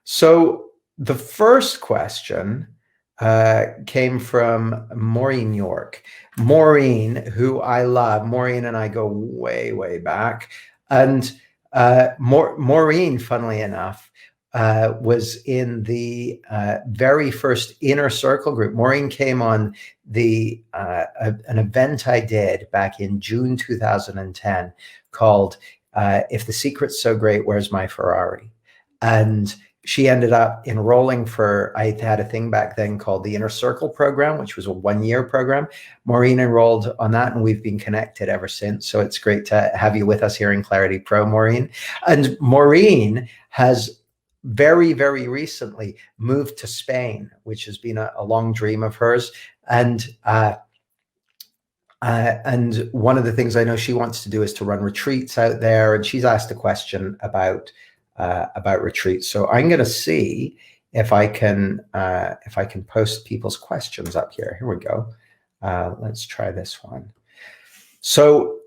So the first question came from Maureen York. Maureen, who I love, Maureen and I go way, way back. And Maureen, funnily enough, was in the very first Inner Circle group. Maureen came on an event I did back in June 2010 called If the Secret's So Great, Where's My Ferrari? And she ended up enrolling for, I had a thing back then called the Inner Circle program, which was a 1-year program. Maureen enrolled on that, and we've been connected ever since. So it's great to have you with us here in Clarity Pro, Maureen. And Maureen has very, very recently moved to Spain, which has been a long dream of hers. And one of the things I know she wants to do is to run retreats out there. And she's asked a question about retreats. So I'm going to see if I can post people's questions up here. Here we go. Let's try this one. So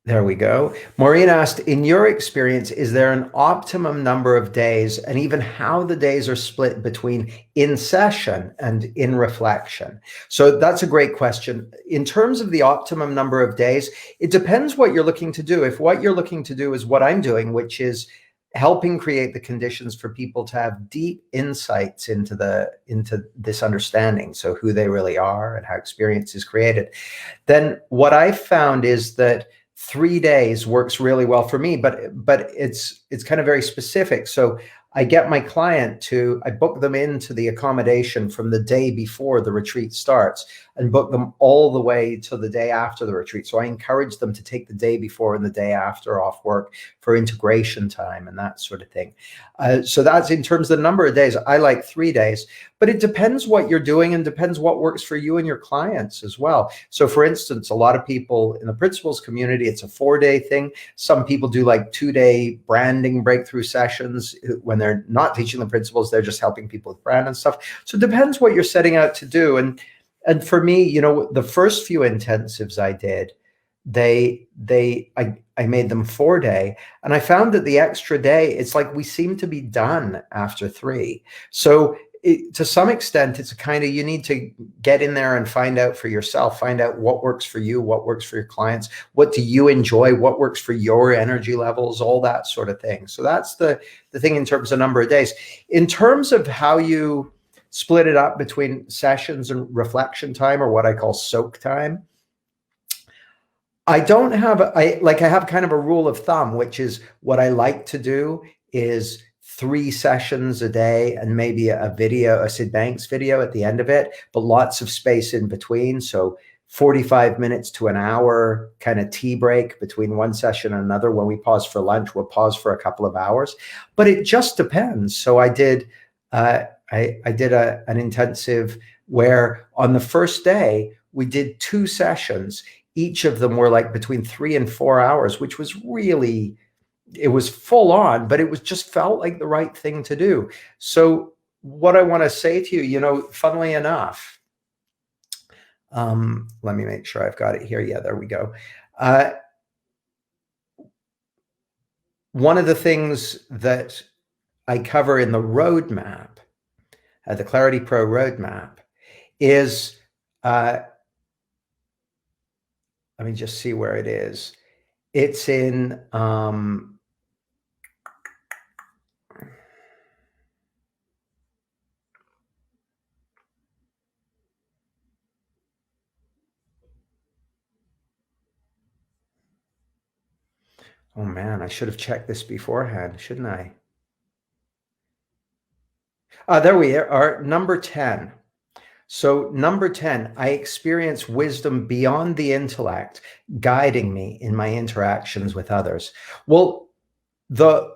there we go. Maureen asked, in your experience, is there an optimum number of days, and even how the days are split between in session and in reflection? So that's a great question. In terms of the optimum number of days, it depends what you're looking to do. If what you're looking to do is what I'm doing, which is helping create the conditions for people to have deep insights into this understanding, so who they really are and how experience is created, then what I've found is that 3 days works really well for me, but it's kind of very specific. So I get my client I book them into the accommodation from the day before the retreat starts and book them all the way to the day after the retreat. So I encourage them to take the day before and the day after off work for integration time and that sort of thing. So that's in terms of the number of days. I like 3 days, but it depends what you're doing and depends what works for you and your clients as well. So for instance, a lot of people in the principles community, it's a 4-day thing. Some people do like 2-day branding breakthrough sessions when they're not teaching the principles, they're just helping people with brand and stuff. So it depends what you're setting out to do. And for me, you know, the first few intensives I did, I made them 4-day, and I found that the extra day, it's like we seem to be done after 3. So to some extent, it's a kind of, you need to get in there and find out for yourself, find out what works for you, what works for your clients, what do you enjoy, what works for your energy levels, all that sort of thing. So that's the thing in terms of number of days. In terms of how you split it up between sessions and reflection time, or what I call soak time, I have kind of a rule of thumb, which is what I like to do is 3 sessions a day and maybe a Sid Banks video at the end of it, but lots of space in between. So 45 minutes to an hour kind of tea break between one session and another. When we pause for lunch, we'll pause for a couple of hours, but it just depends. So I did an intensive where on the first day we did 2 sessions. Each of them were like between 3 and 4 hours, which was really, it was full on, but it was just felt like the right thing to do. So what I want to say to you, you know, funnily enough, let me make sure I've got it here. Yeah, there we go. One of the things that I cover in the roadmap, the ClarityPro roadmap, is, let me just see where it is. It's in, oh man, I should have checked this beforehand, shouldn't I? There we are, number 10. So number 10, I experience wisdom beyond the intellect, guiding me in my interactions with others. Well, so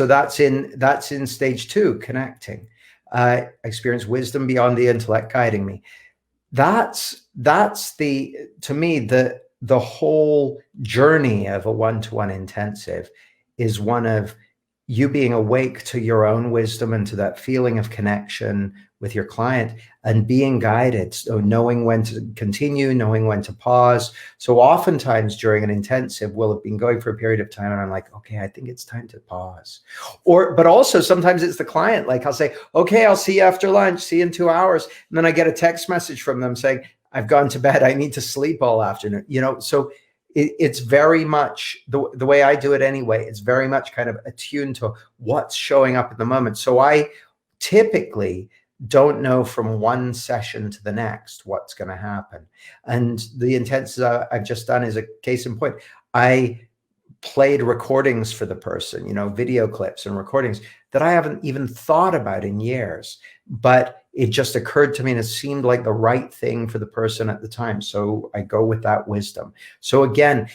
that's in stage 2, connecting. I experience wisdom beyond the intellect, guiding me. That's to me, the whole journey of a one-to-one intensive is one of you being awake to your own wisdom and to that feeling of connection with your client and being guided. So knowing when to continue, knowing when to pause. So oftentimes during an intensive, we'll have been going for a period of time and I'm like, okay, I think it's time to pause. But also sometimes it's the client. Like I'll say, okay, I'll see you after lunch, see you in 2 hours. And then I get a text message from them saying, I've gone to bed, I need to sleep all afternoon. So it's very much the way I do it anyway. It's very much kind of attuned to what's showing up at the moment. So I typically don't know from one session to the next what's going to happen. And the intensive I've just done is a case in point. I played recordings for the person, video clips and recordings that I haven't even thought about in years, but it just occurred to me and it seemed like the right thing for the person at the time. So I go with that wisdom. So again,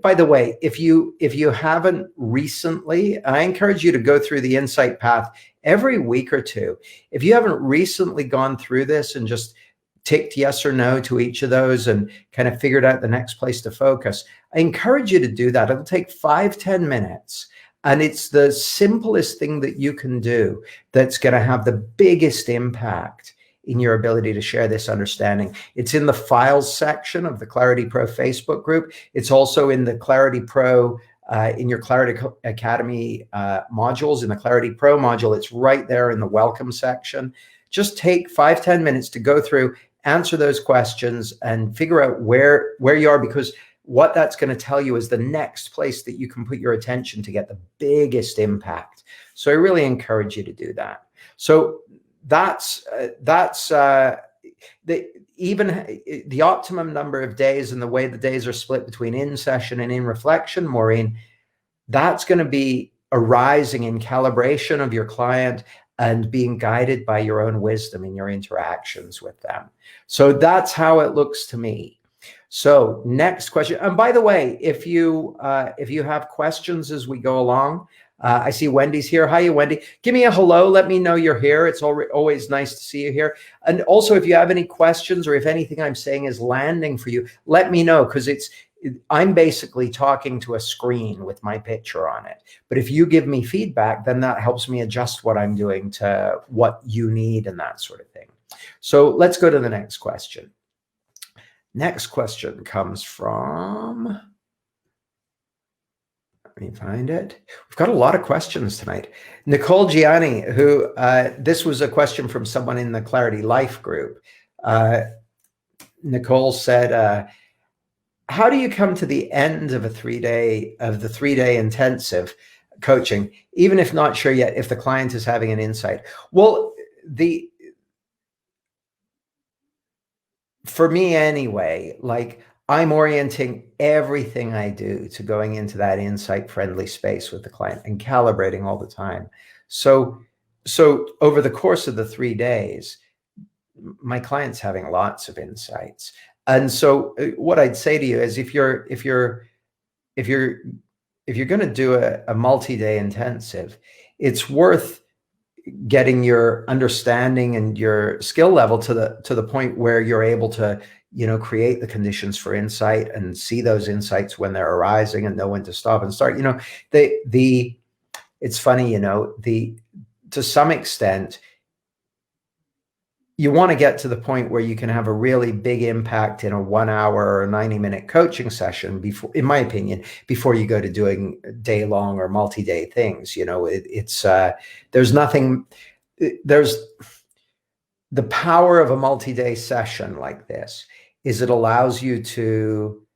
by the way, if you haven't recently, I encourage you to go through the insight path every week or two. If you haven't recently gone through this and just ticked yes or no to each of those and kind of figured out the next place to focus, I encourage you to do that. It'll take 5-10 minutes. And it's the simplest thing that you can do that's going to have the biggest impact in your ability to share this understanding. It's in the files section of the ClarityPro Facebook group. It's also in the ClarityPro, in your Clarity Academy modules, in the ClarityPro module. It's right there in the welcome section. Just take 5-10 minutes to go through, answer those questions, and figure out where you are, because what that's going to tell you is the next place that you can put your attention to get the biggest impact. So I really encourage you to do that. So that's the optimum number of days and the way the days are split between in session and in reflection, Maureen, that's going to be arising in calibration of your client and being guided by your own wisdom in your interactions with them. So that's how it looks to me. So next question. And by the way, if you have questions as we go along, I see Wendy's here. Hi, Wendy. Give me a hello. Let me know you're here. It's always nice to see you here. And also, if you have any questions or if anything I'm saying is landing for you, let me know, because I'm basically talking to a screen with my picture on it. But if you give me feedback, then that helps me adjust what I'm doing to what you need and that sort of thing. So let's go to the next question. Next question comes from, let me find it. We've got a lot of questions tonight. Nicole Gianni, who, this was a question from someone in the Clarity Life group. Nicole said, how do you come to the end of the 3-day intensive coaching, even if not sure yet if the client is having an insight? Well, for me anyway, like I'm orienting everything I do to going into that insight friendly space with the client and calibrating all the time. So over the course of the 3 days, my client's having lots of insights. And so what I'd say to you is if you're going to do a multi-day intensive, it's worth getting your understanding and your skill level to the point where you're able to, create the conditions for insight and see those insights when they're arising and know when to stop and start. It's funny, to some extent, you want to get to the point where you can have a really big impact in a 1 hour or 90-minute coaching session before, in my opinion, before you go to doing day-long or multi-day things. There's the power of a multi-day session like this is it allows you to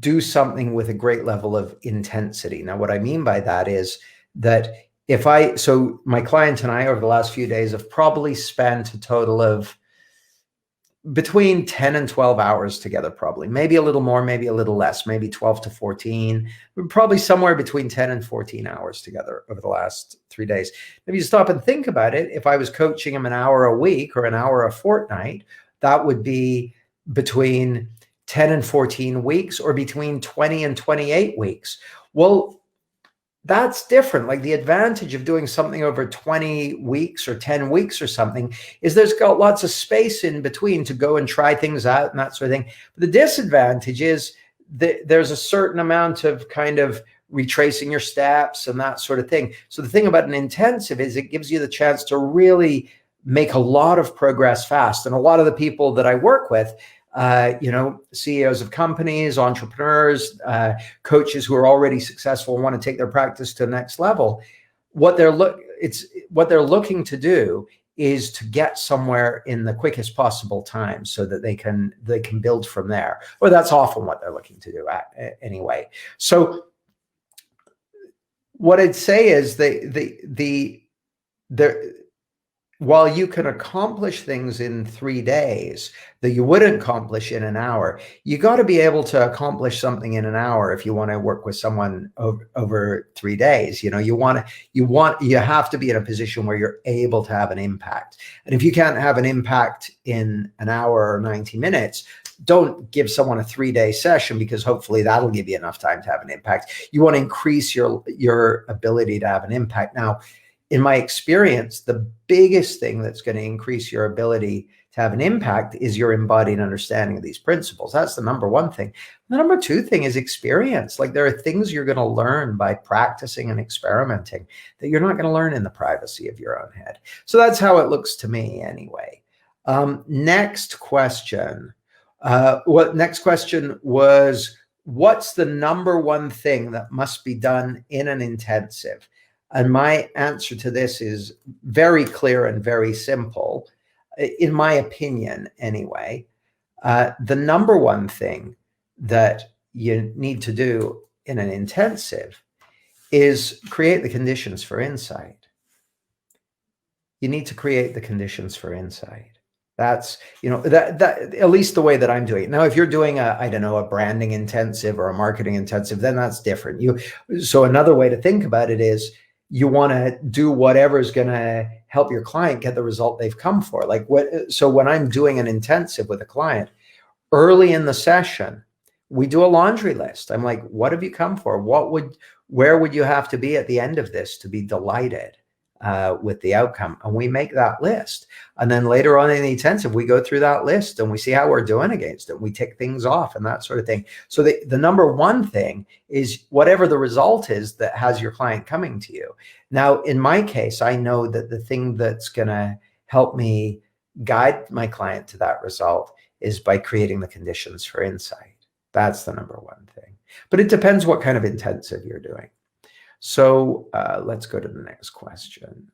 do something with a great level of intensity. Now, what I mean by that is that so my client and I over the last few days have probably spent a total of between 10 and 12 hours together, probably, maybe a little more, maybe a little less, maybe 12 to 14, probably somewhere between 10 and 14 hours together over the last 3 days. If you stop and think about it, if I was coaching him an hour a week or an hour a fortnight, that would be between 10 and 14 weeks or between 20 and 28 weeks. Well, that's different. Like the advantage of doing something over 20 weeks or 10 weeks or something is there's got lots of space in between to go and try things out and that sort of thing. But the disadvantage is that there's a certain amount of kind of retracing your steps and that sort of thing. So the thing about an intensive is it gives you the chance to really make a lot of progress fast. And a lot of the people that I work with, CEOs of companies, entrepreneurs, coaches who are already successful and want to take their practice to the next level, what they're looking to do is to get somewhere in the quickest possible time so that they can build from there. Or that's often what they're looking to do anyway. So what I'd say is while you can accomplish things in 3 days that you wouldn't accomplish in an hour, you got to be able to accomplish something in an hour if you want to work with someone over 3 days. You have to be in a position where you're able to have an impact. And if you can't have an impact in an hour or 90 minutes, don't give someone a 3-day session, because hopefully that'll give you enough time to have an impact. You want to increase your ability to have an impact. Now, in my experience, the biggest thing that's going to increase your ability to have an impact is your embodied understanding of these principles. That's the number one thing. The number two thing is experience. Like, there are things you're going to learn by practicing and experimenting that you're not going to learn in the privacy of your own head. So that's how it looks to me anyway. Next question. Next question was, what's the number one thing that must be done in an intensive? And my answer to this is very clear and very simple, in my opinion anyway. The number one thing that you need to do in an intensive is create the conditions for insight. You need to create the conditions for insight. That's, that at least the way that I'm doing it. Now, if you're doing a branding intensive or a marketing intensive, then that's different. So another way to think about it is, you want to do whatever is going to help your client get the result they've come for. So when I'm doing an intensive with a client, early in the session, we do a laundry list. I'm like, what have you come for? Where would you have to be at the end of this to be delighted with the outcome? And we make that list. And then later on in the intensive, we go through that list and we see how we're doing against it. We tick things off and that sort of thing. So the number one thing is whatever the result is that has your client coming to you. Now, in my case, I know that the thing that's going to help me guide my client to that result is by creating the conditions for insight. That's the number one thing. But it depends what kind of intensive you're doing. So let's go to the next question.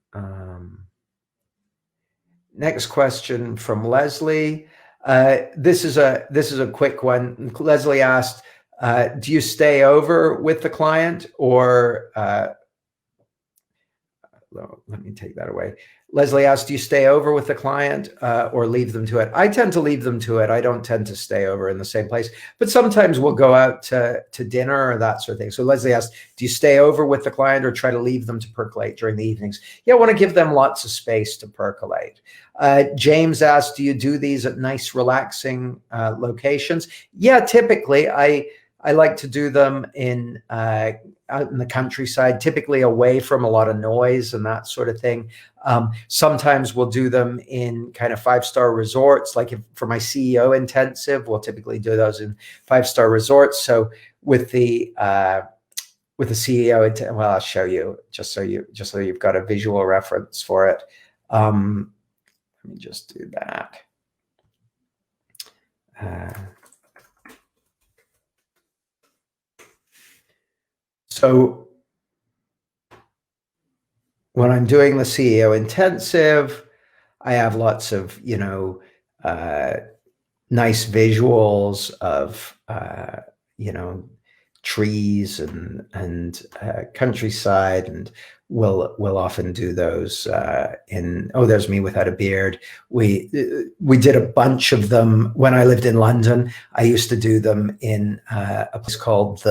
Next question from Leslie. This is a quick one. Leslie asked, do you stay over with the client, or let me take that away. Leslie asked, do you stay over with the client or leave them to it? I tend to leave them to it. I don't tend to stay over in the same place, but sometimes we'll go out to dinner or that sort of thing. So Leslie asked, do you stay over with the client or try to leave them to percolate during the evenings? Yeah, I want to give them lots of space to percolate. James asked, do you do these at nice, relaxing locations? Yeah, typically I like to do them out in the countryside, typically away from a lot of noise and that sort of thing. Sometimes we'll do them in kind of 5-star resorts. Like for my CEO intensive, we'll typically do those in 5-star resorts. So with the CEO, well, I'll show you just so you've got a visual reference for it. Let me just do that. So when I'm doing the CEO intensive, I have lots of, nice visuals of, trees and countryside, and we'll often do those there's me without a beard. We did a bunch of them when I lived in London. I used to do them in a place called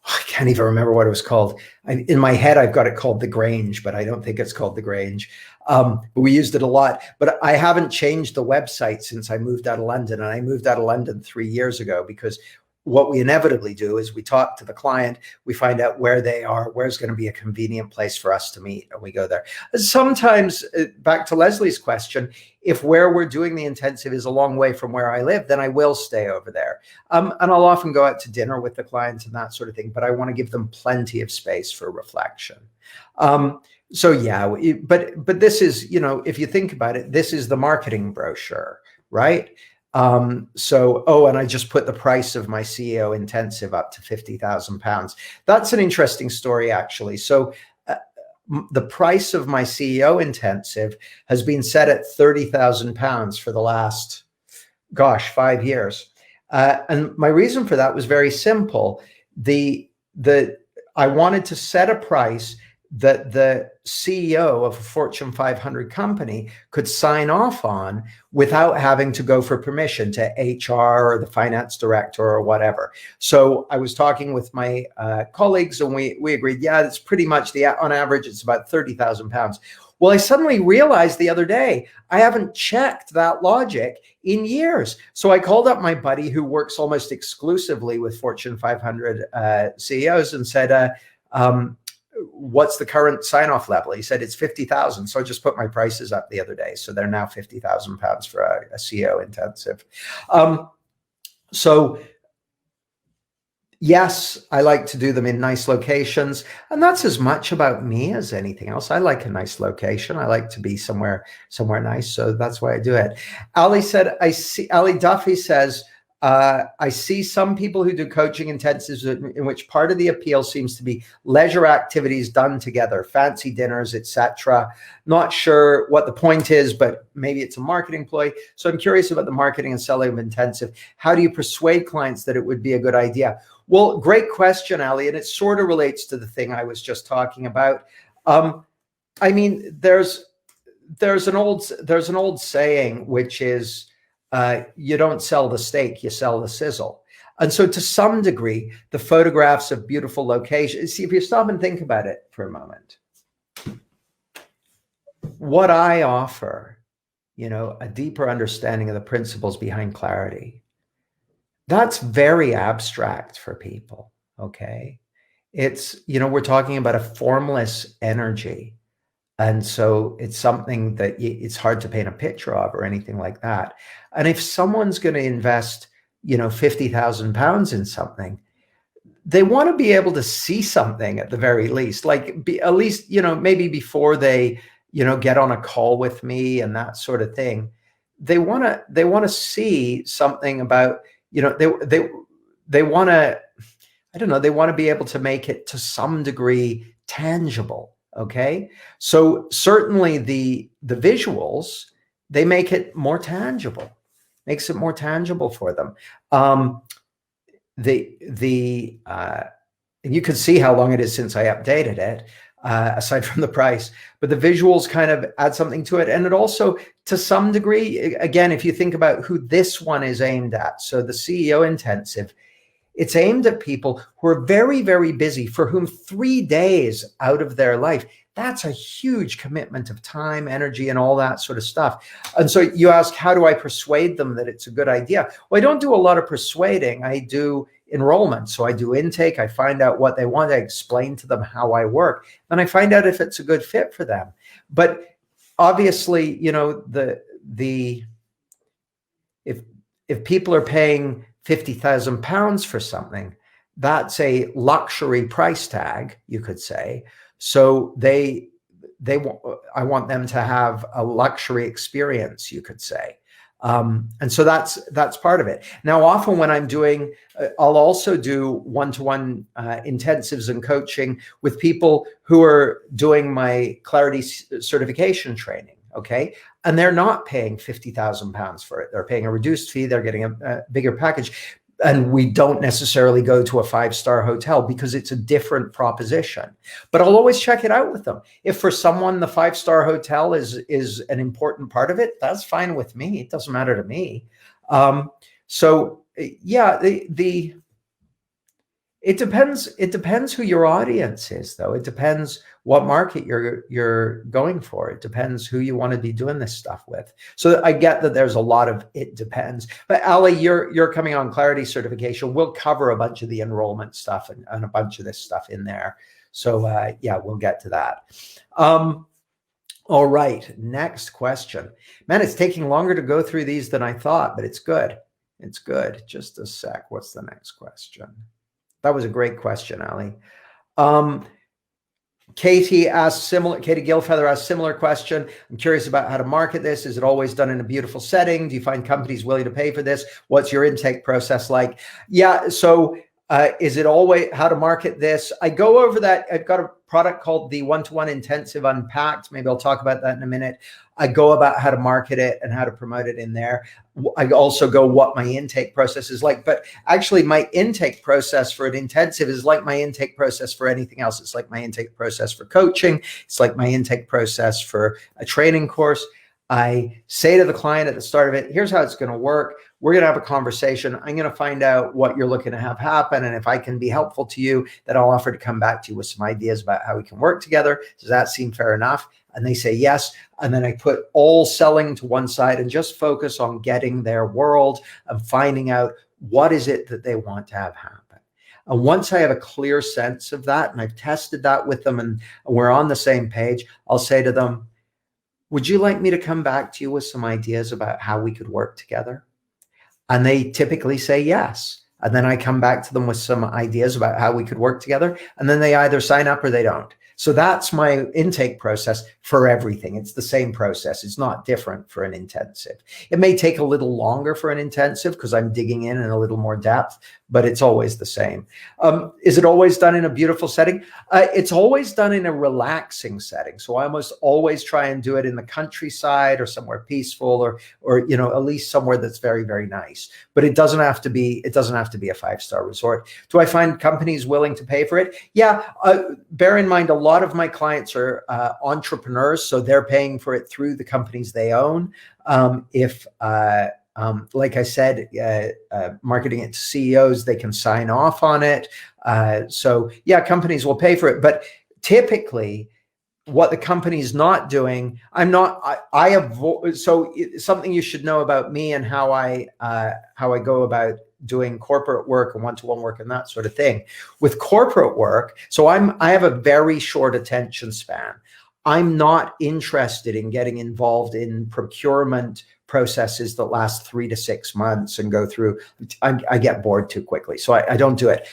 I can't even remember what it was called. In my head, I've got it called the Grange, but I don't think it's called the Grange. But we used it a lot. But I haven't changed the website since I moved out of London. And I moved out of London 3 years ago because what we inevitably do is we talk to the client, we find out where they are, where's going to be a convenient place for us to meet, and we go there. Sometimes, back to Leslie's question, if where we're doing the intensive is a long way from where I live, then I will stay over there. And I'll often go out to dinner with the clients and that sort of thing, but I want to give them plenty of space for reflection. So yeah, but this is, if you think about it, this is the marketing brochure, right? And I just put the price of my CEO intensive up to £50,000. That's an interesting story, actually. So the price of my CEO intensive has been set at £30,000 for the last, 5 years. And my reason for that was very simple. I wanted to set a price that the CEO of a Fortune 500 company could sign off on without having to go for permission to HR or the finance director or whatever. So I was talking with my colleagues, and we agreed, yeah, it's pretty much on average, it's about £30,000. Well, I suddenly realized the other day, I haven't checked that logic in years. So I called up my buddy who works almost exclusively with Fortune 500 CEOs and said, what's the current sign-off level? He said it's 50,000. So I just put my prices up the other day. So they're now £50,000 for a CEO intensive. So yes, I like to do them in nice locations, and that's as much about me as anything else. I like a nice location. I like to be somewhere nice. So that's why I do it. Ali Duffy says, I see some people who do coaching intensives in which part of the appeal seems to be leisure activities done together, fancy dinners, etc. Not sure what the point is, but maybe it's a marketing ploy. So I'm curious about the marketing and selling of intensive. How do you persuade clients that it would be a good idea? Well, great question, Ali, and it sort of relates to the thing I was just talking about. I mean, there's an old saying, which is, you don't sell the steak, you sell the sizzle. And so to some degree, the photographs of beautiful locations, see, if you stop and think about it for a moment, what I offer, a deeper understanding of the principles behind clarity, that's very abstract for people, okay? It's, we're talking about a formless energy. And so it's something that it's hard to paint a picture of or anything like that. And if someone's going to invest, £50,000 in something, they want to be able to see something at the very least, at least, maybe before they, get on a call with me and that sort of thing. They want to see something about, they want to, I don't know, they want to be able to make it to some degree tangible. Okay, so certainly the visuals, they make it more tangible, makes it more tangible for them. And you can see how long it is since I updated it, aside from the price, but the visuals kind of add something to it. And it also, to some degree, again, if you think about who this one is aimed at, so the CEO intensive, it's aimed at people who are very, very busy, for whom 3 days out of their life, that's a huge commitment of time, energy, and all that sort of stuff. And so you ask, how do I persuade them that it's a good idea? Well, I don't do a lot of persuading. I do enrollment. So I do intake. I find out what they want. I explain to them how I work. And I find out if it's a good fit for them. But obviously, if people are paying £50,000 for something, that's a luxury price tag, you could say. So I want them to have a luxury experience, you could say. And so that's part of it. Now, often when I'm doing, I'll also do one-to-one intensives and coaching with people who are doing my Clarity certification training. Okay. And they're not paying £50,000 for it. They're paying a reduced fee. They're getting a bigger package. And we don't necessarily go to a 5-star hotel because it's a different proposition. But I'll always check it out with them. If for someone the 5-star hotel is an important part of it, that's fine with me. It doesn't matter to me. So yeah, It depends. It depends who your audience is, though. It depends what market you're going for. It depends who you want to be doing this stuff with. So I get that there's a lot of it depends. But Ali, you're coming on Clarity certification. We'll cover a bunch of the enrollment stuff and a bunch of this stuff in there. So yeah, we'll get to that. All right, next question. Man, it's taking longer to go through these than I thought, but it's good. It's good. Just a sec. What's the next question? That was a great question, Ali. Katie Gilfeather asked similar question. I'm curious about how to market this. Is it always done in a beautiful setting? Do you find companies willing to pay for this? What's your intake process like? Yeah, so is it always how to market this? I go over that. I've got a product called the One-to-One Intensive Unpacked. Maybe I'll talk about that in a minute. I go about how to market it and how to promote it in there. I also go what my intake process is like, but actually my intake process for an intensive is like my intake process for anything else. It's like my intake process for coaching. It's like my intake process for a training course. I say to the client at the start of it, here's how it's going to work. We're going to have a conversation. I'm going to find out what you're looking to have happen. And if I can be helpful to you, then I'll offer to come back to you with some ideas about how we can work together. Does that seem fair enough? And they say yes. And then I put all selling to one side and just focus on getting their world and finding out what is it that they want to have happen. And once I have a clear sense of that, and I've tested that with them and we're on the same page, I'll say to them, would you like me to come back to you with some ideas about how we could work together? And they typically say yes. And then I come back to them with some ideas about how we could work together. And then they either sign up or they don't. So that's my intake process for everything. It's the same process. It's not different for an intensive. It may take a little longer for an intensive because I'm digging in a little more depth, but it's always the same. Is it always done in a beautiful setting? It's always done in a relaxing setting. So I almost always try and do it in the countryside or somewhere peaceful or you know, at least somewhere that's very, very nice. But it doesn't have to be a 5-star resort. Do I find companies willing to pay for it? Yeah. Bear in mind, a lot of my clients are entrepreneurs, so they're paying for it through the companies they own. Like I said, marketing it to CEOs, they can sign off on it. So yeah, companies will pay for it. But typically, what the company's not doing, I avoid. So something you should know about me and how I go about doing corporate work and one-to-one work and that sort of thing. With corporate work, so I have a very short attention span. I'm not interested in getting involved in procurement processes that last 3 to 6 months and go through. I get bored too quickly, so I don't do it.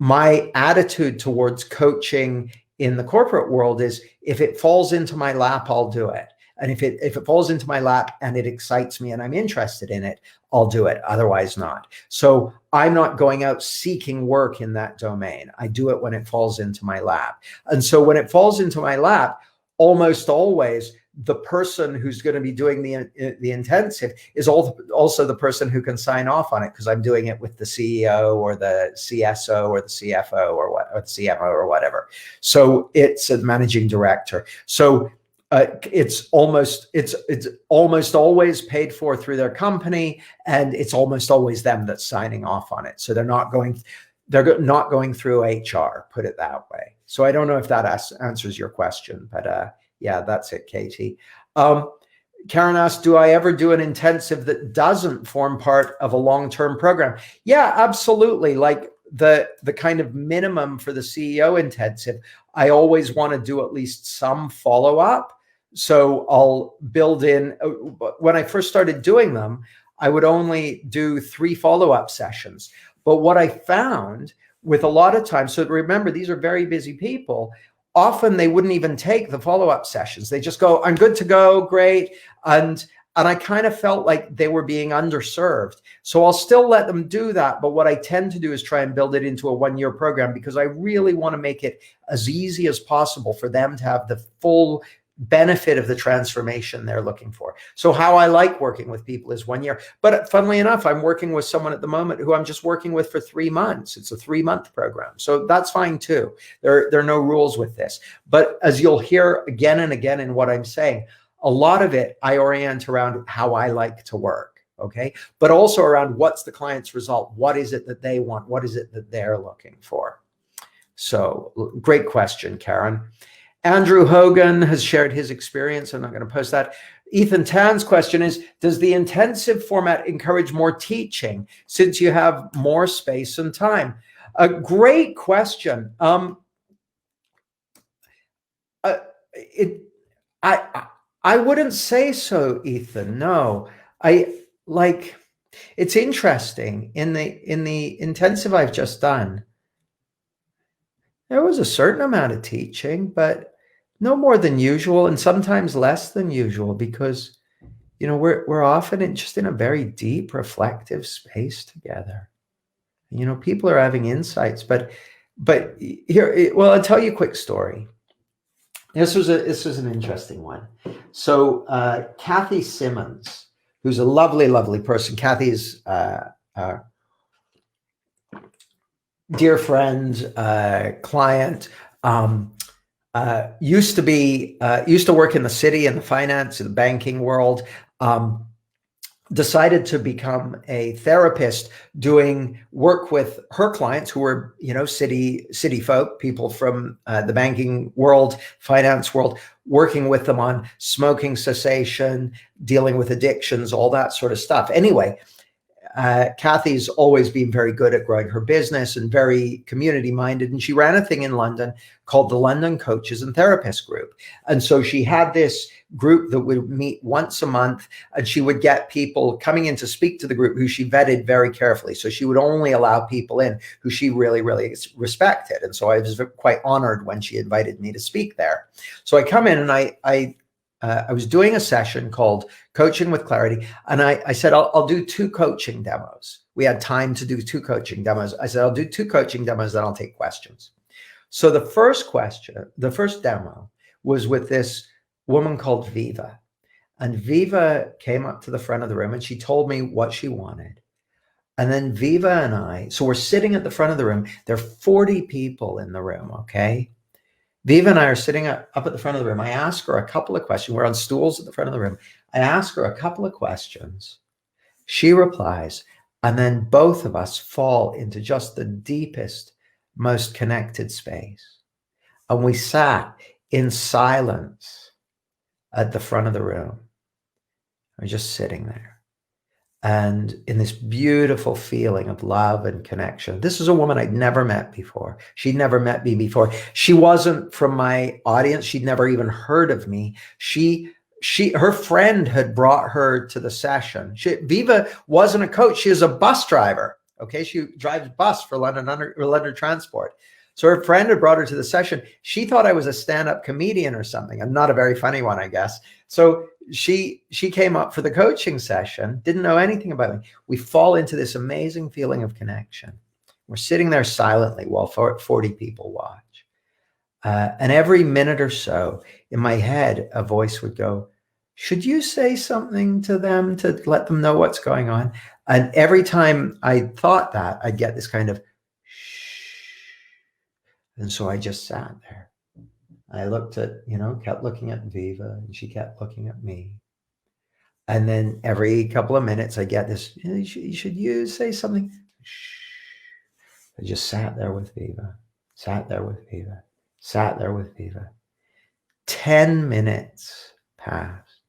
My attitude towards coaching in the corporate world is if it falls into my lap, I'll do it. And if it falls into my lap and it excites me and I'm interested in it, I'll do it. Otherwise not. So I'm not going out seeking work in that domain. I do it when it falls into my lap. And so when it falls into my lap, almost always the person who's going to be doing the intensive is also the person who can sign off on it because I'm doing it with the CEO or the CSO or the CFO or the CMO or whatever. So it's a managing director. So it's almost always paid for through their company, and it's almost always them that's signing off on it. So they're not going through HR, put it that way. So I don't know if that answers your question, but yeah, that's it, Katie. Karen asked, do I ever do an intensive that doesn't form part of a long-term program? Yeah, absolutely. Like the kind of minimum for the CEO intensive, I always want to do at least some follow-up. So I'll build in, when I first started doing them, I would only do 3 follow-up sessions. But what I found with a lot of times, so remember, these are very busy people, often they wouldn't even take the follow-up sessions. They just go, I'm good to go, great. And I kind of felt like they were being underserved. So I'll still let them do that. But what I tend to do is try and build it into a 1-year program because I really want to make it as easy as possible for them to have the full benefit of the transformation they're looking for. So how I like working with people is 1 year. But funnily enough, I'm working with someone at the moment who I'm just working with for 3 months. It's a 3-month program. So that's fine too. There are no rules with this. But as you'll hear again and again in what I'm saying, a lot of it I orient around how I like to work. okay? But also around what's the client's result? What is it that they want? What is it that they're looking for? So great question, Karen. Andrew Hogan has shared his experience. I'm not going to post that. Ethan Tan's question is, does the intensive format encourage more teaching since you have more space and time? A great question. I wouldn't say so, Ethan. No, it's interesting in the intensive I've just done. There was a certain amount of teaching, but no more than usual, and sometimes less than usual, because we're often just in a very deep, reflective space together. People are having insights, but here, well, I'll tell you a quick story. This was an interesting one. So Kathy Simmons, who's a lovely, lovely person. Kathy's dear friend, client, used to work in the city, in the finance, in the banking world, decided to become a therapist doing work with her clients who were, city folk, people from the banking world, finance world, working with them on smoking cessation, dealing with addictions, all that sort of stuff. Anyway, Kathy's always been very good at growing her business and very community minded. And she ran a thing in London called the London Coaches and Therapists Group. And so she had this group that would meet once a month, and she would get people coming in to speak to the group who she vetted very carefully. So she would only allow people in who she really, really respected. And so I was quite honored when she invited me to speak there. So I come in and I was doing a session called Coaching with Clarity. And I said, I'll do 2 coaching demos. We had time to do 2 coaching demos. I said, I'll do 2 coaching demos, then I'll take questions. So the first demo was with this woman called Viva. And Viva came up to the front of the room and she told me what she wanted. And then Viva and I, so we're sitting at the front of the room. There are 40 people in the room, okay? Viva and I are sitting up at the front of the room. I ask her a couple of questions. We're on stools at the front of the room. I ask her a couple of questions. She replies, and then both of us fall into just the deepest, most connected space. And we sat in silence at the front of the room. We're just sitting there. And in this beautiful feeling of love and connection. This is a woman I'd never met before. She'd never met me before. She wasn't from my audience. She'd never even heard of me. Her friend had brought her to the session. Viva wasn't a coach. She was a bus driver. Okay, she drives bus for London Transport. So her friend had brought her to the session. She thought I was a stand-up comedian or something. I'm not a very funny one, I guess. So she came up for the coaching session, didn't know anything about me. We fall into this amazing feeling of connection. We're sitting there silently while 40 people watch. And every minute or so in my head, a voice would go, should you say something to them to let them know what's going on? And every time I thought that, I'd get this kind of shh. And so I just sat there. I looked at, kept looking at Viva, and she kept looking at me. And then every couple of minutes, I get this, should you say something? Shh. I just sat there with Viva, sat there with Viva, sat there with Viva. 10 minutes passed.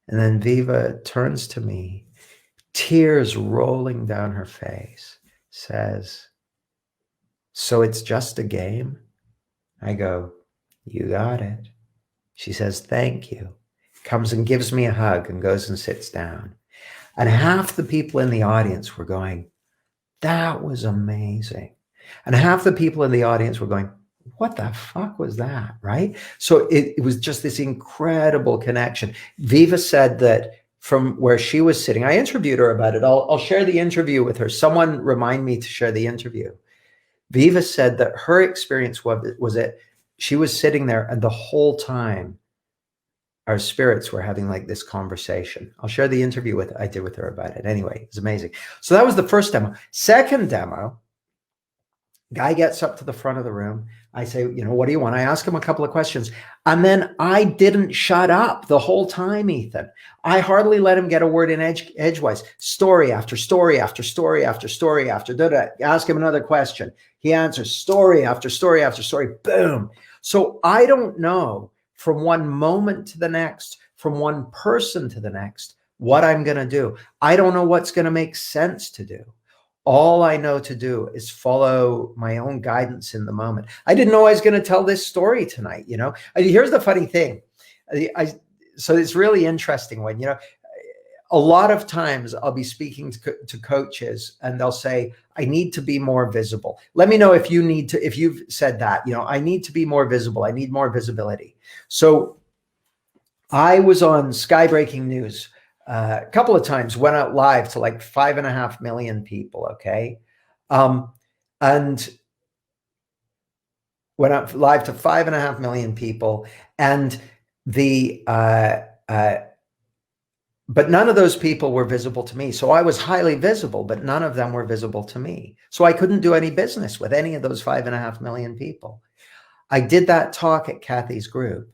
And then Viva turns to me, tears rolling down her face, says, so it's just a game? I go, you got it. She says, thank you. Comes and gives me a hug and goes and sits down. And half the people in the audience were going, that was amazing. And half the people in the audience were going, what the fuck was that, right? So it was just this incredible connection. Viva said that from where she was sitting, I interviewed her about it. I'll share the interview with her. Someone remind me to share the interview. Viva said that her experience was that she was sitting there and the whole time our spirits were having like this conversation. I'll share the interview I did with her about it. Anyway, it's amazing. So that was the first demo. Second demo, guy gets up to the front of the room, I say, what do you want? I ask him a couple of questions. And then I didn't shut up the whole time, Ethan. I hardly let him get a word in edgewise. Story after story after story after story after ask him another question. He answers story after story after story. Boom. So I don't know from one moment to the next, from one person to the next, what I'm going to do. I don't know what's going to make sense to do. All I know to do is follow my own guidance in the moment. I didn't know I was going to tell this story tonight. Here's the funny thing. So it's really interesting when, a lot of times I'll be speaking to coaches and they'll say, I need to be more visible. Let me know if you've said that, I need to be more visible. I need more visibility. So I was on Skybreaking News a couple of times, went out live to like 5.5 million people. Okay. And went out live to 5.5 million people. And but none of those people were visible to me. So I was highly visible, but none of them were visible to me. So I couldn't do any business with any of those 5.5 million people. I did that talk at Kathy's group.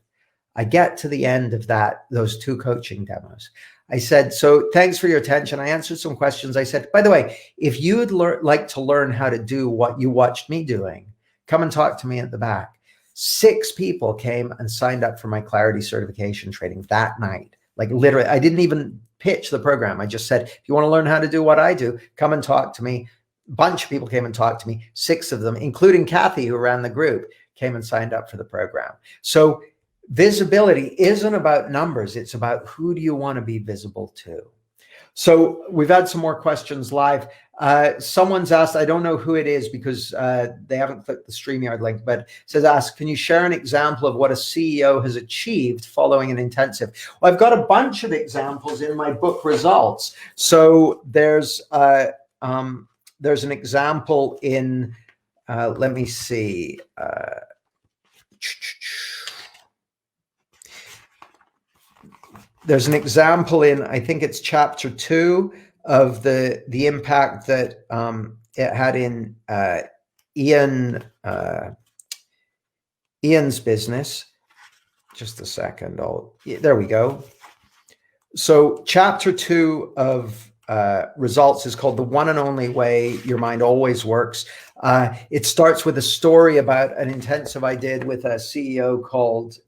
I get to the end of those 2 coaching demos. I said, so thanks for your attention. I answered some questions. I said, by the way, if you would like to learn how to do what you watched me doing, come and talk to me at the back. 6 people came and signed up for my Clarity certification training that night. Like literally, I didn't even pitch the program. I just said, if you want to learn how to do what I do, come and talk to me. A bunch of people came and talked to me. 6 of them, including Kathy, who ran the group, came and signed up for the program. So visibility isn't about numbers. It's about who do you want to be visible to. So we've had some more questions live. Someone's asked, I don't know who it is because they haven't clicked the StreamYard link, but asked, can you share an example of what a CEO has achieved following an intensive? Well, I've got a bunch of examples in my book Results. So there's an example in, let me see. There's an example in, I think it's chapter 2 of the impact that it had in Ian's business. Just a second. There we go. So chapter 2 of Results is called The One and Only Way Your Mind Always Works. It starts with a story about an intensive I did with a CEO called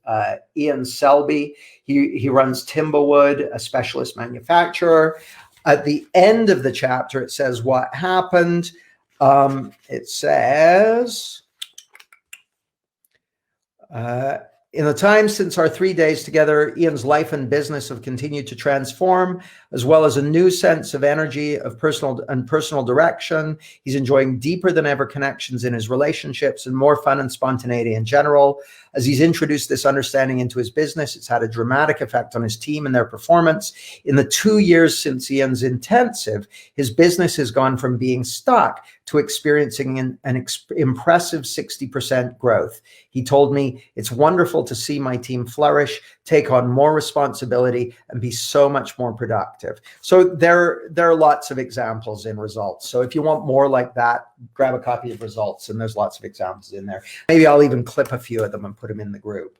Ian Selby. He runs Timberwood, a specialist manufacturer. At the end of the chapter, it says what happened. It says, in the time since our 3 days together, Ian's life and business have continued to transform, as well as a new sense of energy, of personal direction. He's enjoying deeper than ever connections in his relationships and more fun and spontaneity in general. As he's introduced this understanding into his business, it's had a dramatic effect on his team and their performance. In the 2 years since Ian's intensive, his business has gone from being stuck to experiencing an impressive 60% growth. He told me, it's wonderful to see my team flourish, take on more responsibility, and be so much more productive. So there are lots of examples in Results. So if you want more like that, grab a copy of Results, and there's lots of examples in there. Maybe I'll even clip a few of them and put them in the group.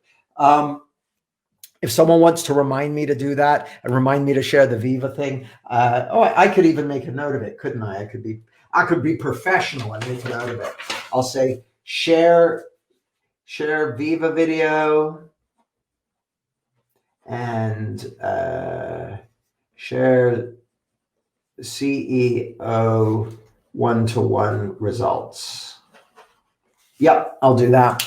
If someone wants to remind me to do that and remind me to share the Viva thing, I could even make a note of it, couldn't I? I could be professional and make a note of it. I'll say share Viva video and share CEO one-to-one results. Yep, I'll do that.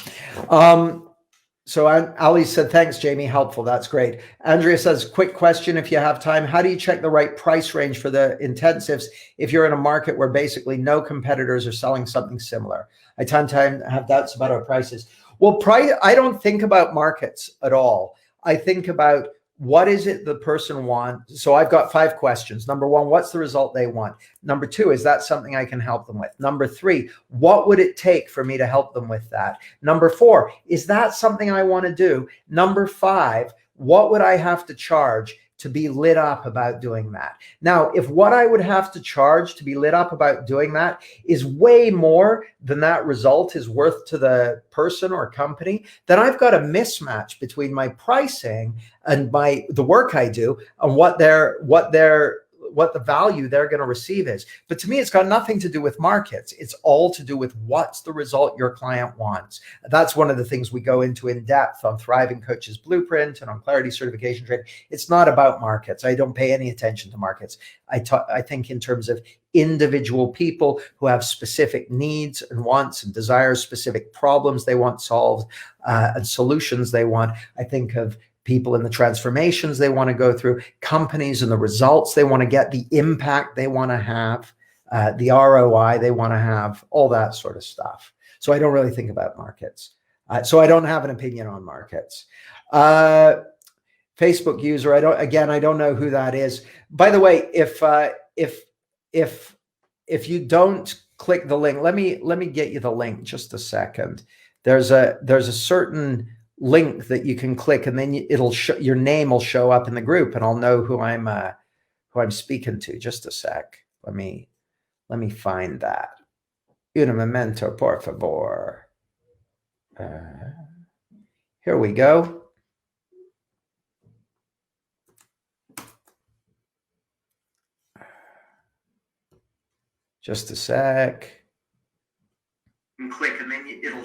So Ali said, thanks, Jamie. Helpful. That's great. Andrea says, quick question if you have time. How do you check the right price range for the intensives if you're in a market where basically no competitors are selling something similar? I tend to have doubts about our prices. Well, I don't think about markets at all. I think about what is it the person wants. So I've got 5 questions. Number 1, what's the result they want? Number 2, is that something I can help them with? Number 3, what would it take for me to help them with that? Number 4, is that something I want to do? Number 5, what would I have to charge to be lit up about doing that. Now, if what I would have to charge to be lit up about doing that is way more than that result is worth to the person or company, then I've got a mismatch between my pricing and the work I do and what the value they're going to receive is. But to me, it's got nothing to do with markets. It's all to do with what's the result your client wants. That's one of the things we go into in depth on Thriving Coaches Blueprint and on Clarity Certification Training. It's not about markets. I don't pay any attention to markets. I think in terms of individual people who have specific needs and wants and desires, specific problems they want solved, and solutions they want. I think of people in the transformations they want to go through, companies and the results they want to get, the impact they want to have, the ROI they want to have, all that sort of stuff. So I don't really think about markets. So I don't have an opinion on markets. Facebook user, I don't know who that is. By the way, if you don't click the link, let me get you the link just a second. There's a certain link that you can click, and then it'll show your name will show up in the group, and I'll know who I'm speaking to. Just a sec. Let me find that. Un momento, por favor. Here we go. Just a sec. And click, and then it'll.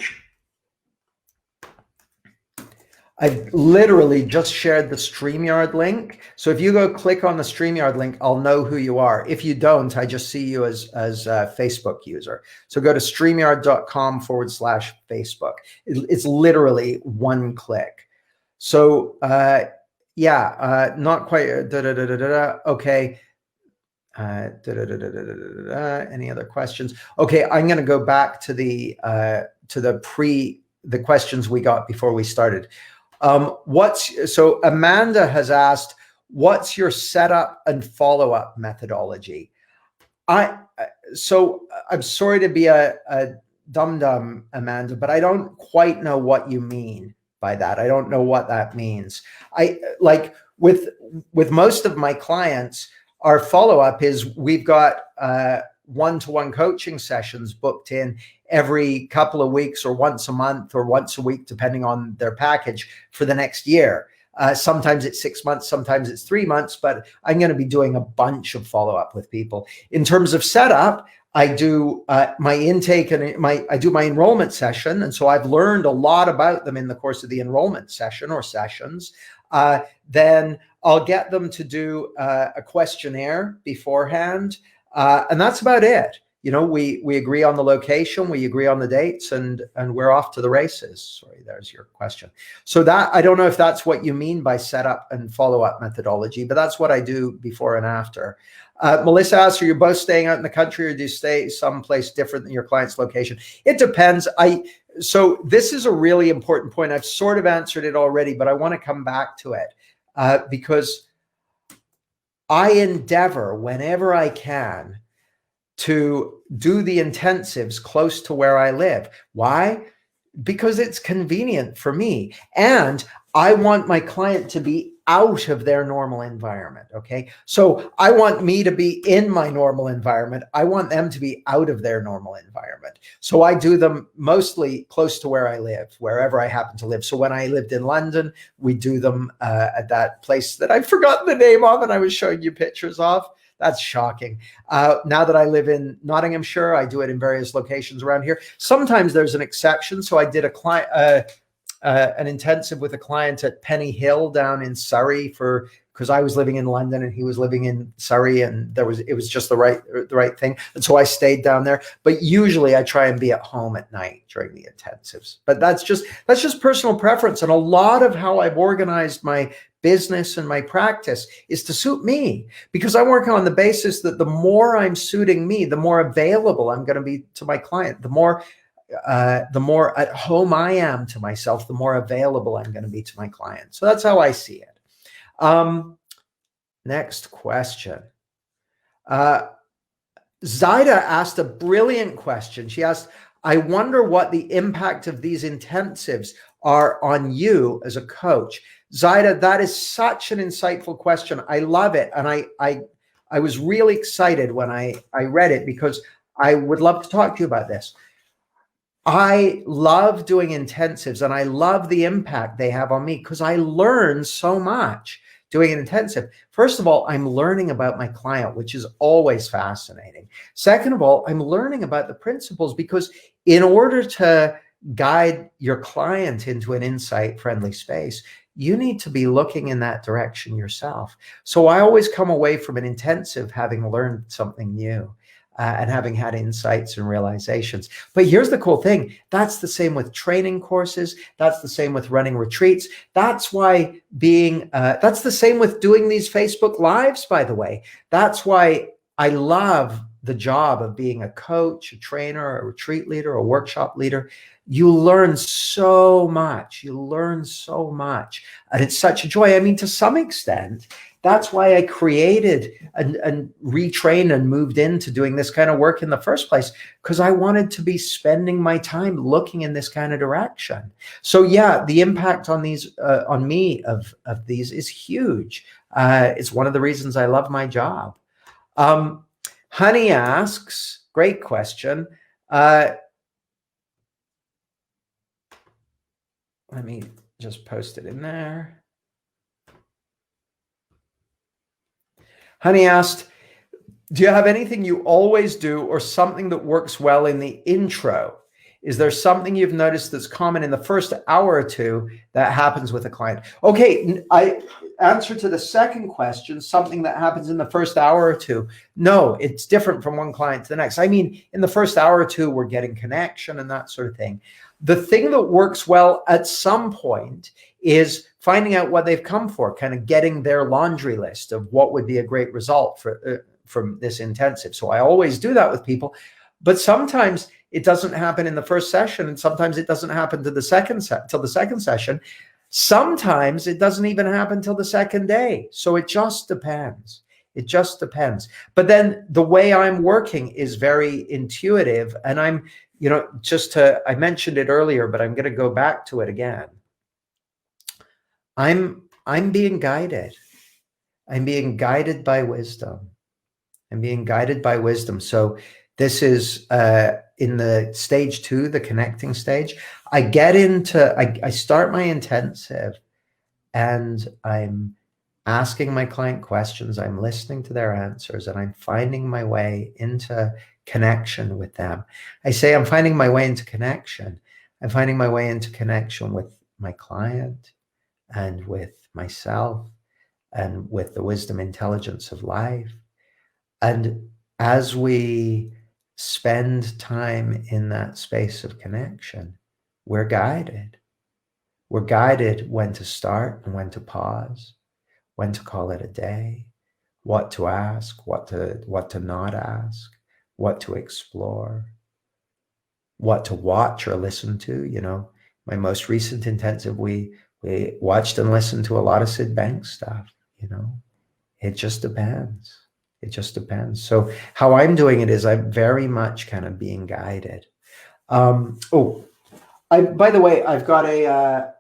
I've literally just shared the StreamYard link. So if you go click on the StreamYard link, I'll know who you are. If you don't, I just see you as a Facebook user. So go to StreamYard.com/Facebook. It's literally one click. So not quite. Okay. Any other questions? Okay, I'm going to go back to the questions we got before we started. So Amanda has asked, what's your setup and follow-up methodology? I'm sorry to be a dum-dum, Amanda, but I don't quite know what you mean by that. I don't know what that means. With most of my clients, our follow-up is we've got one-to-one coaching sessions booked in every couple of weeks or once a month or once a week, depending on their package for the next year. Sometimes it's 6 months, sometimes it's 3 months, but I'm going to be doing a bunch of follow-up with people. In terms of setup, I do my intake and I do my enrollment session. And so I've learned a lot about them in the course of the enrollment session or sessions. Then I'll get them to do a questionnaire beforehand. And that's about it. You know, we agree on the location, we agree on the dates, and we're off to the races. Sorry, there's your question. So that, I don't know if that's what you mean by setup and follow-up methodology, but that's what I do before and after. Melissa asks, are you both staying out in the country, or do you stay someplace different than your client's location? It depends. So this is a really important point. I've sort of answered it already, but I want to come back to it because I endeavor whenever I can to do the intensives close to where I live. Why? Because it's convenient for me. And I want my client to be out of their normal environment. Okay. So I want me to be in my normal environment. I want them to be out of their normal environment. So I do them mostly close to where I live, wherever I happen to live. So when I lived in London, we do them at that place that I've forgotten the name of and I was showing you pictures of. That's shocking. Now that I live in Nottinghamshire, I do it in various locations around here. Sometimes there's an exception. So I did an intensive with a client at Penny Hill down in Surrey because I was living in London and he was living in Surrey, and it was just the right thing. And so I stayed down there. But usually I try and be at home at night during the intensives. But that's just personal preference. And a lot of how I've organized my business and my practice is to suit me, because I'm working on the basis that the more I'm suiting me, the more available I'm going to be to my client. The more at home I am to myself, the more available I'm going to be to my client. So that's how I see it. Next question. Zaida asked a brilliant question. She asked, I wonder what the impact of these intensives are on you as a coach? Zaida, that is such an insightful question. I love it. And I was really excited when I read it, because I would love to talk to you about this. I love doing intensives, and I love the impact they have on me, because I learn so much doing an intensive. First of all, I'm learning about my client, which is always fascinating. Second of all, I'm learning about the principles, because in order to guide your client into an insight-friendly space, you need to be looking in that direction yourself. So I always come away from an intensive having learned something new. And having had insights and realizations. But here's the cool thing. That's the same with training courses. That's the same with running retreats. That's why that's the same with doing these Facebook Lives, by the way. That's why I love the job of being a coach, a trainer, a retreat leader, a workshop leader. You learn so much. You learn so much. And it's such a joy. I mean, to some extent, that's why I created and retrained and moved into doing this kind of work in the first place, because I wanted to be spending my time looking in this kind of direction. So yeah, the impact on these, on me of these is huge. It's one of the reasons I love my job. Honey asks, great question. Let me just post it in there. Honey asked, do you have anything you always do or something that works well in the intro? Is there something you've noticed that's common in the first hour or two that happens with a client? Okay, I answer to the second question, something that happens in the first hour or two. No, it's different from one client to the next. I mean, in the first hour or two, we're getting connection and that sort of thing. The thing that works well at some point is finding out what they've come for, kind of getting their laundry list of what would be a great result for from this intensive. So I always do that with people, but sometimes it doesn't happen in the first session, and sometimes it doesn't happen to the second session. Sometimes it doesn't even happen till the second day. So it just depends. It just depends. But then the way I'm working is very intuitive, and I'm, you know, I mentioned it earlier, but I'm going to go back to it again. I'm being guided. I'm being guided by wisdom. I'm being guided by wisdom. So this is in the stage 2, the connecting stage. I start my intensive, and I'm asking my client questions. I'm listening to their answers, and I'm finding my way into connection with them. I say I'm finding my way into connection. I'm finding my way into connection with my client and with myself and with the wisdom intelligence of life. And as we spend time in that space of connection, we're guided. We're guided when to start and when to pause, when to call it a day, what to ask, what to not ask, what to explore, what to watch or listen to. You know, my most recent intensive, we watched and listened to a lot of Sid Banks stuff. You know, it just depends. It just depends. So how I'm doing it is I'm very much kind of being guided. By the way, I've got a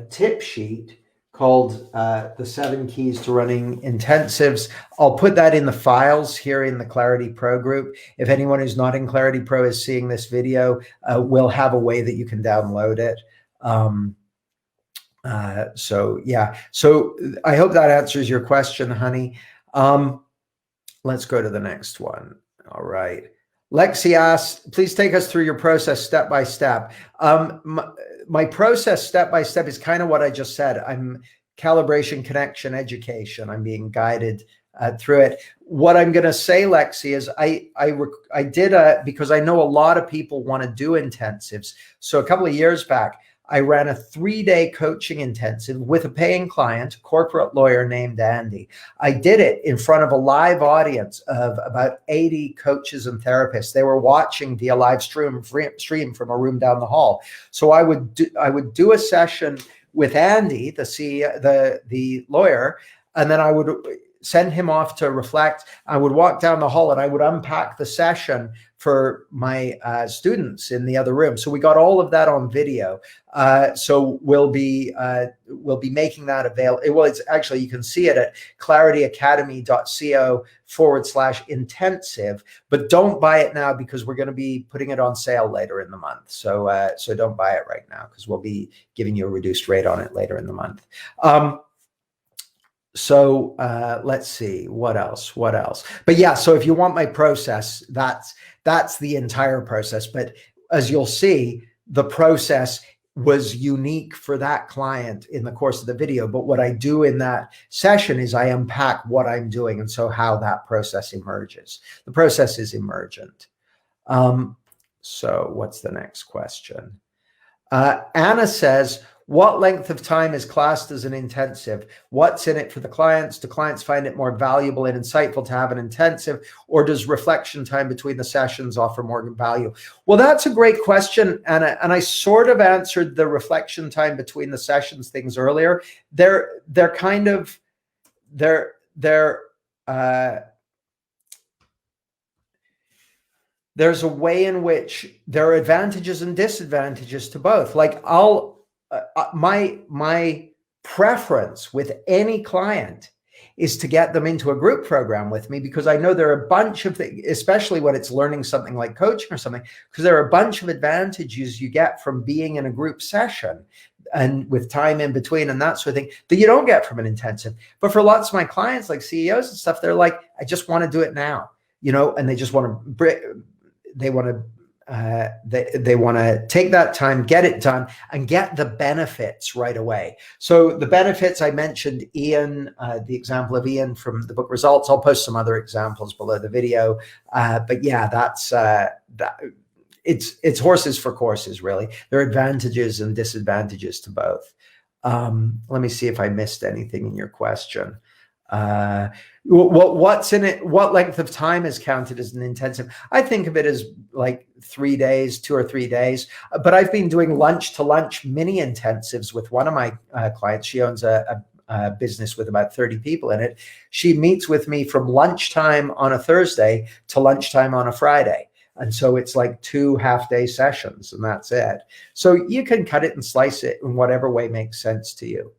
tip sheet called the 7 Keys to Running Intensives. I'll put that in the files here in the ClarityPro group. If anyone who's not in ClarityPro is seeing this video, we'll have a way that you can download it. So yeah, so I hope that answers your question, honey. Let's go to the next one. All right. Lexi asks, please take us through your process step by step. My process step by step is kind of what I just said. I'm calibration, connection, education. I'm being guided through it. What I'm going to say, Lexi, is I did because I know a lot of people want to do intensives. So a couple of years back, I ran a 3-day coaching intensive with a paying client, a corporate lawyer named Andy. I did it in front of a live audience of about 80 coaches and therapists. They were watching via live stream from a room down the hall. So I would do a session with Andy, the lawyer, and then I would send him off to reflect. I would walk down the hall and I would unpack the session for my students in the other room. So we got all of that on video. So we'll be making that available. Well, it's actually, you can see it at clarityacademy.co/intensive, but don't buy it now because we're going to be putting it on sale later in the month. So so don't buy it right now because we'll be giving you a reduced rate on it later in the month. So let's see what else. But yeah, so if you want my process, that's the entire process. But as you'll see, the process was unique for that client in the course of the video. But what I do in that session is I unpack what I'm doing, and so how that process emerges. The process is emergent. So what's the next question? Anna says, what length of time is classed as an intensive? What's in it for the clients? Do clients find it more valuable and insightful to have an intensive, or does reflection time between the sessions offer more value? Well, that's a great question, Anna, and I sort of answered the reflection time between the sessions things earlier. They're kind of, there's a way in which there are advantages and disadvantages to both. Like my preference with any client is to get them into a group program with me, because I know there are a bunch of things, especially when it's learning something like coaching or something, because there are a bunch of advantages you get from being in a group session and with time in between and that sort of thing that you don't get from an intensive. But for lots of my clients, like CEOs and stuff, they're like, I just want to do it now, you know, and they just want to, they want to take that time, get it done, and get the benefits right away. So the benefits, I mentioned Ian, the example of Ian from the book Results. I'll post some other examples below the video. But yeah, that's it's horses for courses, really. There are advantages and disadvantages to both. Let me see if I missed anything in your question. What's in it? What length of time is counted as an intensive? I think of it as like 3 days, 2 or 3 days. But I've been doing lunch to lunch mini intensives with one of my clients. She owns a business with about 30 people in it. She meets with me from lunchtime on a Thursday to lunchtime on a Friday. And so it's like 2 half-day sessions, and that's it. So you can cut it and slice it in whatever way makes sense to you.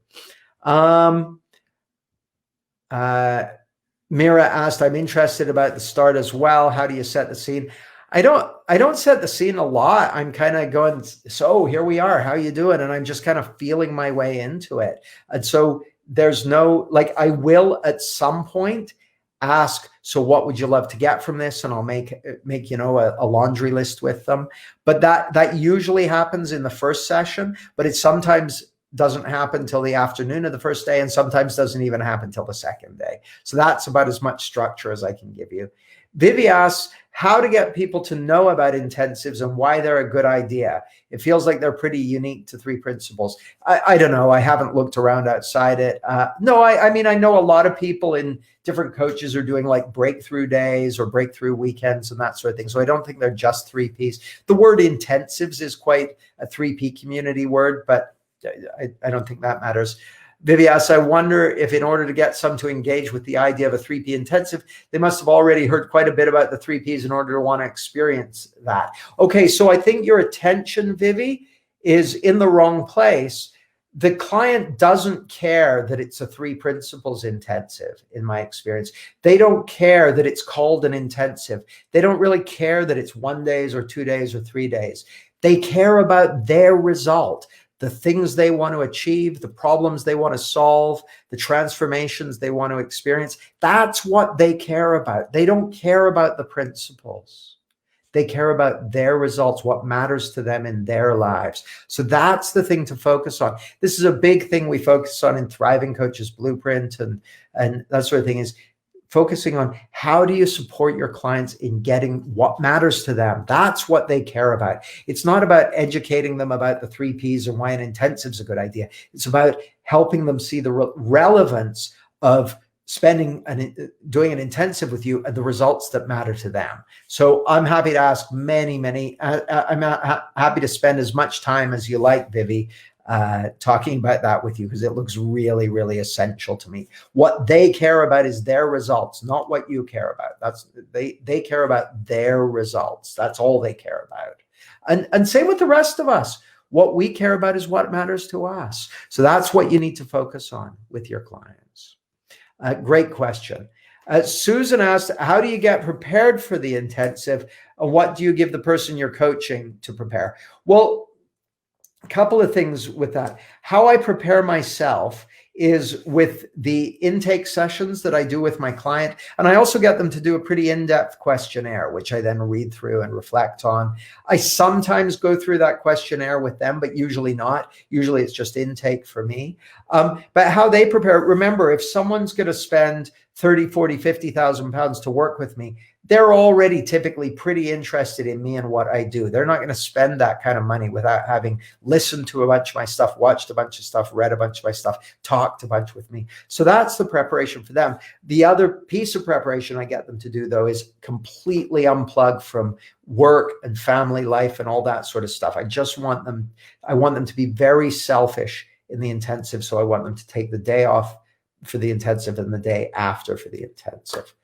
Mira asked, I'm interested about the start as well. How do you set the scene? I don't set the scene a lot. I'm kind of going, so here we are, how you doing? And I'm just kind of feeling my way into it. And so there's no, like, I will at some point ask, so what would you love to get from this? And I'll make you know, a laundry list with them. But that usually happens in the first session, but it sometimes doesn't happen till the afternoon of the first day, and sometimes doesn't even happen till the second day. So that's about as much structure as I can give you. Vivi asks, how to get people to know about intensives and why they're a good idea. It feels like they're pretty unique to 3 principles. I don't know. I haven't looked around outside it. No, I mean, I know a lot of people in different coaches are doing like breakthrough days or breakthrough weekends and that sort of thing. So I don't think they're just 3 Ps. The word intensives is quite a 3P community word, but I don't think that matters. Vivias, I wonder if in order to get some to engage with the idea of a 3P intensive, they must have already heard quite a bit about the 3 Ps in order to want to experience that. Okay, so I think your attention, Vivi, is in the wrong place. The client doesn't care that it's a 3 principles intensive, in my experience. They don't care that it's called an intensive. They don't really care that it's 1 day or 2 days or 3 days. They care about their result, the things they want to achieve, the problems they want to solve, the transformations they want to experience. That's what they care about. They don't care about the principles. They care about their results, what matters to them in their lives. So that's the thing to focus on. This is a big thing we focus on in Thriving Coaches Blueprint and that sort of thing, is focusing on how do you support your clients in getting what matters to them. That's what they care about. It's not about educating them about the 3 Ps and why an intensive is a good idea. It's about helping them see the relevance of doing an intensive with you and the results that matter to them. So I'm happy to ask I'm happy to spend as much time as you like, Vivi, talking about that with you because it looks really, really essential to me. What they care about is their results, not what you care about. They care about their results. That's all they care about. And same with the rest of us. What we care about is what matters to us. So that's what you need to focus on with your clients. Great question. Susan asked, how do you get prepared for the intensive? What do you give the person you're coaching to prepare? Well, a couple of things with that. How I prepare myself is with the intake sessions that I do with my client. And I also get them to do a pretty in-depth questionnaire, which I then read through and reflect on. I sometimes go through that questionnaire with them, but usually not. Usually it's just intake for me. But how they prepare, remember, if someone's going to spend 30, 40, 50,000 pounds to work with me, they're already typically pretty interested in me and what I do. They're not going to spend that kind of money without having listened to a bunch of my stuff, watched a bunch of stuff, read a bunch of my stuff, talked a bunch with me. So that's the preparation for them. The other piece of preparation I get them to do, though, is completely unplug from work and family life and all that sort of stuff. I want them to be very selfish in the intensive. So I want them to take the day off for the intensive and the day after for the intensive.